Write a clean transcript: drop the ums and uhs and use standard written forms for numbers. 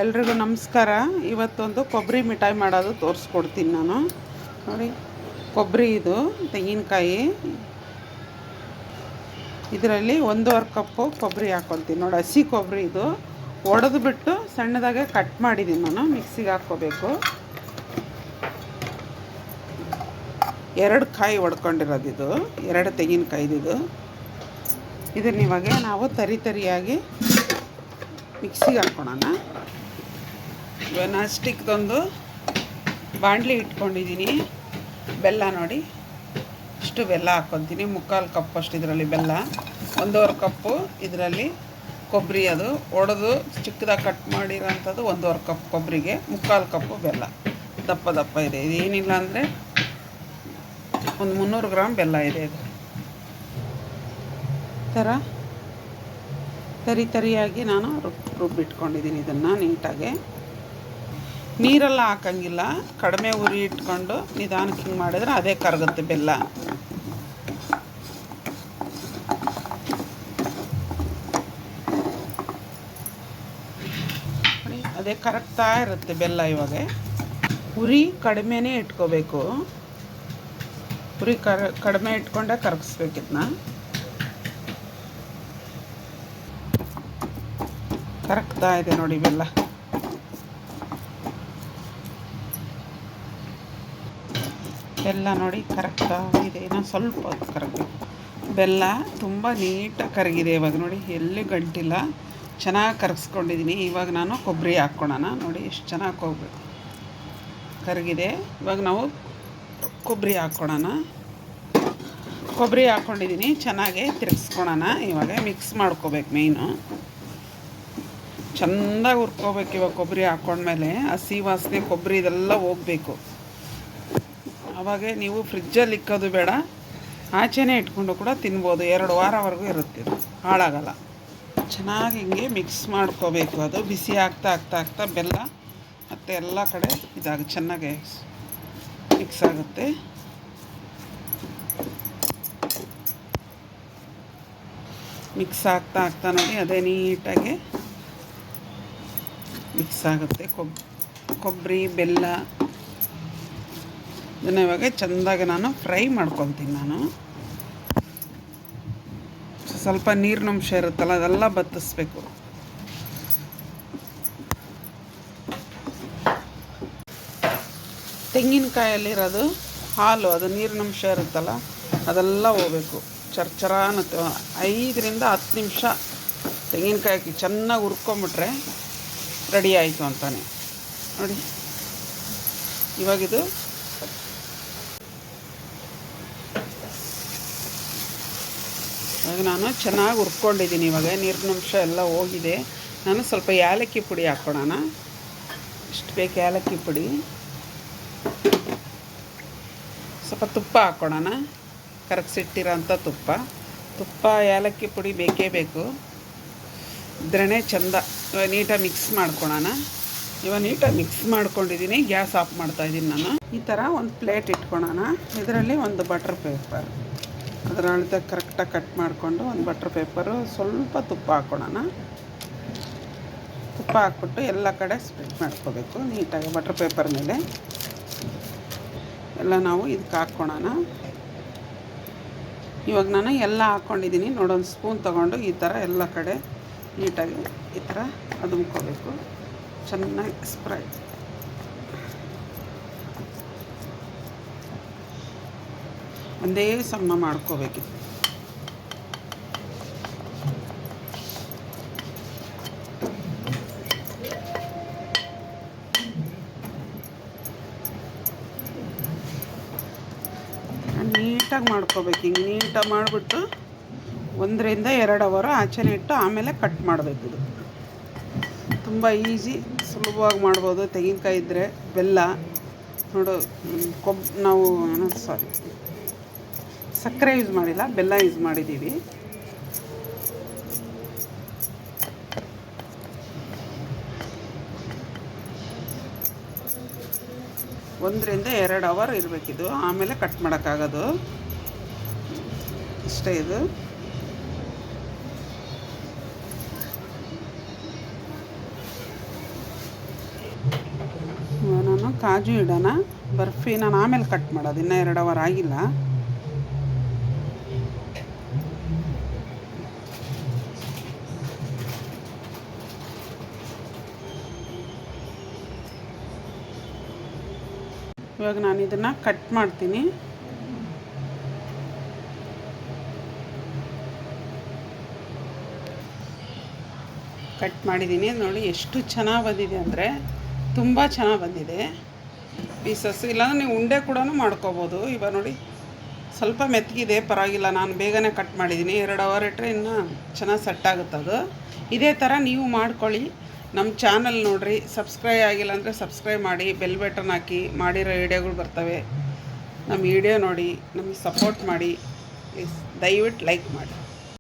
ಎಲ್ರಿಗೂ ನಮಸ್ಕಾರ. ಇವತ್ತೊಂದು ಕೊಬ್ಬರಿ ಮಿಠಾಯಿ ಮಾಡೋದು ತೋರಿಸ್ಕೊಡ್ತೀನಿ ನಾನು. ನೋಡಿ, ಕೊಬ್ಬರಿ ಇದು ತೆಂಗಿನಕಾಯಿ, ಇದರಲ್ಲಿ 1.5 ಕಪ್ಪು ಕೊಬ್ಬರಿ ಹಾಕ್ಕೊತೀನಿ. ನೋಡಿ, ಹಸಿ ಕೊಬ್ಬರಿ ಇದು ಒಡೆದು ಬಿಟ್ಟು ಸಣ್ಣದಾಗೆ ಕಟ್ ಮಾಡಿದ್ದೀನಿ ನಾನು. ಮಿಕ್ಸಿಗೆ ಹಾಕ್ಕೋಬೇಕು. 2 ಕಾಯಿ ಒಡ್ಕೊಂಡಿರೋದು ಇದು, 2 ತೆಂಗಿನಕಾಯಿದು. ಇದನ್ನ ಇವಾಗ ನಾವು ತರಿಯಾಗಿ ಮಿಕ್ಸಿಗೆ ಹಾಕ್ಕೊಳ್ಳೋಣ. ನಾನ್ ಸ್ಟಿಕ್ದೊಂದು ಬಾಣಲಿ ಇಟ್ಕೊಂಡಿದ್ದೀನಿ. ಬೆಲ್ಲ ನೋಡಿ, ಇಷ್ಟು ಬೆಲ್ಲ ಹಾಕ್ಕೊತೀನಿ. 3/4 ಕಪ್ ಅಷ್ಟು ಇದರಲ್ಲಿ ಬೆಲ್ಲ, 1.5 ಕಪ್ಪು ಇದರಲ್ಲಿ ಕೊಬ್ಬರಿ, ಅದು ಒಡೆದು ಚಿಕ್ಕದಾಗಿ ಕಟ್ ಮಾಡಿರೋಂಥದ್ದು. 1.5 ಕಪ್ ಕೊಬ್ಬರಿಗೆ 3/4 ಕಪ್ಪು ಬೆಲ್ಲ, ದಪ್ಪ ಇದೆ. ಇದೇನಿಲ್ಲ ಅಂದರೆ ಒಂದು 300 ಗ್ರಾಮ್ ಬೆಲ್ಲ ಇದೆ. ಇದು ಥರ ತರಿಯಾಗಿ ನಾನು ರುಬ್ಬಿಟ್ಕೊಂಡಿದ್ದೀನಿ. ಇದನ್ನು ನೀಟಾಗಿ ನೀರೆಲ್ಲ ಹಾಕಂಗಿಲ್ಲ, ಕಡಿಮೆ ಉರಿ ಇಟ್ಕೊಂಡು ನಿಧಾನಕ್ಕೆ ಹಿಂಗೆ ಮಾಡಿದ್ರೆ ಅದೇ ಕರಗುತ್ತೆ ಬೆಲ್ಲ. ಅದೇ ಕರಗ್ತಾ ಇರುತ್ತೆ ಬೆಲ್ಲ. ಇವಾಗ ಉರಿ ಕಡಿಮೆನೇ ಇಟ್ಕೋಬೇಕು. ಉರಿ ಕಡಿಮೆ ಇಟ್ಕೊಂಡೆ ಕರಗಿಸ್ಬೇಕು. ಇದನ್ನ ಕರಗ್ತಾ ಇದೆ ನೋಡಿ ಬೆಲ್ಲ. ಬೆಲ್ಲ ನೋಡಿ ಕರಗ್ತಾ ಇದೆ. ಇನ್ನೊಂದು ಸ್ವಲ್ಪ ಹೊತ್ತು ಕರಗಬೇಕು. ಬೆಲ್ಲ ತುಂಬ ನೀಟಾಗಿ ಕರಗಿದೆ ಇವಾಗ. ನೋಡಿ, ಎಲ್ಲಿ ಗಂಟಿಲ್ಲ, ಚೆನ್ನಾಗಿ ಕರಗಿಸ್ಕೊಂಡಿದ್ದೀನಿ. ಇವಾಗ ನಾನು ಕೊಬ್ಬರಿ ಹಾಕ್ಕೊಳ್ಳೋಣ. ನೋಡಿ ಎಷ್ಟು ಚೆನ್ನಾಗಿ ಹೋಗ್ಬೇಕು, ಕರಗಿದೆ. ಇವಾಗ ನಾವು ಕೊಬ್ಬರಿ ಹಾಕ್ಕೊಳ್ಳೋಣ. ಕೊಬ್ಬರಿ ಹಾಕ್ಕೊಂಡಿದ್ದೀನಿ, ಚೆನ್ನಾಗಿ ತಿರ್ಗಿಸ್ಕೊಳ್ಳೋಣ. ಇವಾಗ ಮಿಕ್ಸ್ ಮಾಡ್ಕೋಬೇಕು. ಮೇಯ್ನು ಚೆಂದಾಗಿ ಹುರ್ಕೋಬೇಕು. ಇವಾಗ ಕೊಬ್ಬರಿ ಹಾಕ್ಕೊಂಡ್ಮೇಲೆ ಹಸಿ ವಾಸನೆ ಕೊಬ್ಬರಿ ಇದೆಲ್ಲ ಹೋಗಬೇಕು. ಆವಾಗ ನೀವು ಫ್ರಿಜ್ಜಲ್ಲಿ ಇಕ್ಕೋದು ಬೇಡ, ಆಚೆನೇ ಇಟ್ಕೊಂಡು ಕೂಡ ತಿನ್ಬೋದು. 2 ವಾರವರೆಗೂ ಇರುತ್ತೆ, ಇದು ಹಾಳಾಗಲ್ಲ. ಚೆನ್ನಾಗಿ ಹಿಂಗೆ ಮಿಕ್ಸ್ ಮಾಡ್ಕೋಬೇಕು. ಅದು ಬಿಸಿ ಆಗ್ತಾ ಬೆಲ್ಲ ಮತ್ತು ಎಲ್ಲ ಕಡೆ ಚೆನ್ನಾಗಿ ಮಿಕ್ಸ್ ಆಗುತ್ತೆ. ಮಿಕ್ಸ್ ಆಗ್ತಾ ನೋಡಿ, ಅದೇ ನೀಟಾಗಿ ಮಿಕ್ಸ್ ಆಗುತ್ತೆ. ಕೊಬ್ಬರಿ ಬೆಲ್ಲ ಇದನ್ನು ಇವಾಗ ಚೆಂದಾಗಿ ನಾನು ಫ್ರೈ ಮಾಡ್ಕೊತೀನಿ. ನಾನು ಸ್ವಲ್ಪ ನೀರಿನ ಅಂಶ ಇರುತ್ತಲ್ಲ, ಅದೆಲ್ಲ ಬತ್ತಿಸ್ಬೇಕು. ತೆಂಗಿನಕಾಯಲ್ಲಿರೋದು ಹಾಲು, ಅದು ನೀರಿನ ಅಂಶ ಇರುತ್ತಲ್ಲ, ಅದೆಲ್ಲ ಹೋಗ್ಬೇಕು. ಚರ್ಚರ ಅನ್ನತ್ತೆ. 5 ರಿಂದ 10 ನಿಮಿಷ ತೆಂಗಿನಕಾಯಿ ಚೆನ್ನಾಗಿ ಹುರ್ಕೊಂಬಿಟ್ರೆ ರೆಡಿ ಆಯಿತು ಅಂತಾನೆ. ನೋಡಿ, ಇವಾಗಿದು ಇವಾಗ ನಾನು ಚೆನ್ನಾಗಿ ಹುರ್ಕೊಂಡಿದ್ದೀನಿ. ಇವಾಗ ನೀರಿನ ಅಂಶ ಎಲ್ಲ ಹೋಗಿದೆ. ನಾನು ಸ್ವಲ್ಪ ಏಲಕ್ಕಿ ಪುಡಿ ಹಾಕ್ಕೊಳ್ಳೋಣ. ಇಷ್ಟು ಬೇಕು ಏಲಕ್ಕಿ ಪುಡಿ. ಸ್ವಲ್ಪ ತುಪ್ಪ ಹಾಕ್ಕೊಳ್ಳೋಣ, ಕರಗಿಸಿಟ್ಟಿರೋಂಥ ತುಪ್ಪ ಏಲಕ್ಕಿ ಪುಡಿ ಬೇಕೇ ಬೇಕು, ಇದ್ರೇ ಚೆಂದ. ನೀಟಾಗಿ ಮಿಕ್ಸ್ ಮಾಡ್ಕೊಳ್ಳೋಣ. ಇವಾಗ ನೀಟಾಗಿ ಮಿಕ್ಸ್ ಮಾಡ್ಕೊಂಡಿದ್ದೀನಿ. ಗ್ಯಾಸ್ ಆಫ್ ಮಾಡ್ತಾಯಿದ್ದೀನಿ ನಾನು. ಈ ಥರ ಒಂದು ಪ್ಲೇಟ್ ಇಟ್ಕೊಳ್ಳೋಣ. ಇದರಲ್ಲಿ ಒಂದು ಬಟರ್ ಪೇಪರ್, ಅದರ ಅಳತೆ ಕರೆಕ್ಟಾಗಿ ಕಟ್ ಮಾಡಿಕೊಂಡು ಒಂದು ಬಟರ್ ಪೇಪರು, ಸ್ವಲ್ಪ ತುಪ್ಪ ಹಾಕ್ಕೊಳ್ಳೋಣ. ತುಪ್ಪ ಹಾಕ್ಬಿಟ್ಟು ಎಲ್ಲ ಕಡೆ ಸ್ಪ್ರೆಡ್ ಮಾಡ್ಕೋಬೇಕು ನೀಟಾಗಿ. ಬಟರ್ ಪೇಪರ್ ಮೇಲೆ ಎಲ್ಲ ನಾವು ಇದಕ್ಕೆ ಹಾಕ್ಕೊಳ್ಳೋಣ. ಇವಾಗ ನಾನು ಎಲ್ಲ ಹಾಕ್ಕೊಂಡಿದ್ದೀನಿ. ನೋಡೊಂದು ಸ್ಪೂನ್ ತೊಗೊಂಡು ಈ ಥರ ಎಲ್ಲ ಕಡೆ ನೀಟಾಗಿ ಈ ಥರ ಅದುಮ್ಕೋಬೇಕು. ಚೆನ್ನಾಗಿ ಸ್ಪ್ರೆಡ್. ಒಂದೇ ಸಮ ಮಾಡ್ಕೋಬೇಕಿತ್ತು. ನೀಟಾಗಿ ಮಾಡ್ಕೋಬೇಕು. ಹಿಂಗೆ ನೀಟಾಗಿ ಮಾಡಿಬಿಟ್ಟು 1 ರಿಂದ 2 ಅವರ್ ಆಚೆನೆ ಇಟ್ಟು ಆಮೇಲೆ ಕಟ್ ಮಾಡಬೇಕು. ಇದು ತುಂಬ ಈಸಿ, ಸುಲಭವಾಗಿ ಮಾಡ್ಬೋದು. ತೆಂಗಿನಕಾಯಿ ಇದ್ದರೆ, ಬೆಲ್ಲ ನೋಡು, ನಾವು ಸಕ್ಕರೆ ಯೂಸ್ ಮಾಡಿಲ್ಲ, ಬೆಲ್ಲ ಯೂಸ್ ಮಾಡಿದ್ದೀವಿ. ಒಂದರಿಂದ 2 ಅವರ್ ಇರಬೇಕಿದು, ಆಮೇಲೆ ಕಟ್ ಮಾಡೋಕ್ಕಾಗೋದು. ಇಷ್ಟೇ ಇದು. ಕಾಜು ಇಡೋಣ. ಬರ್ಫಿ ನಾನು ಆಮೇಲೆ ಕಟ್ ಮಾಡೋದು, ಇನ್ನೂ 2 ಅವರ್ ಆಗಿಲ್ಲ. ಇವಾಗ ನಾನು ಇದನ್ನು ಕಟ್ ಮಾಡ್ತೀನಿ. ಕಟ್ ಮಾಡಿದ್ದೀನಿ ನೋಡಿ, ಎಷ್ಟು ಚೆನ್ನಾಗಿ ಬಂದಿದೆ ಅಂದರೆ ತುಂಬ ಚೆನ್ನಾಗಿ ಬಂದಿದೆ ಪೀಸಸ್. ಇಲ್ಲಾಂದ್ರೆ ನೀವು ಉಂಡೆ ಕೂಡ ಮಾಡ್ಕೋಬೋದು. ಇವಾಗ ನೋಡಿ ಸ್ವಲ್ಪ ಮೆತ್ತಗಿದೆ, ಪರವಾಗಿಲ್ಲ. ನಾನು ಬೇಗನೆ ಕಟ್ ಮಾಡಿದ್ದೀನಿ. 2 ಅವರ್ ಇಟ್ಟರೆ ಇನ್ನೂ ಚೆನ್ನಾಗಿ ಸೆಟ್ ಆಗುತ್ತೆ ಅದು. ಇದೇ ಥರ ನೀವು ಮಾಡ್ಕೊಳ್ಳಿ. ನಮ್ಮ ಚಾನಲ್ ನೋಡಿರಿ, ಸಬ್ಸ್ಕ್ರೈಬ್ ಆಗಿಲ್ಲ ಅಂದರೆ ಸಬ್ಸ್ಕ್ರೈಬ್ ಮಾಡಿ, ಬೆಲ್ ಬಟನ್ ಹಾಕಿ, ಮಾಡಿರೋ ವೀಡಿಯೋಗಳು ಬರ್ತವೆ. ನಮ್ಮ ವೀಡಿಯೋ ನೋಡಿ ನಮಗೆ ಸಪೋರ್ಟ್ ಮಾಡಿ ಪ್ಲೀಸ್. ದಯವಿಟ್ಟು ಲೈಕ್ ಮಾಡಿ.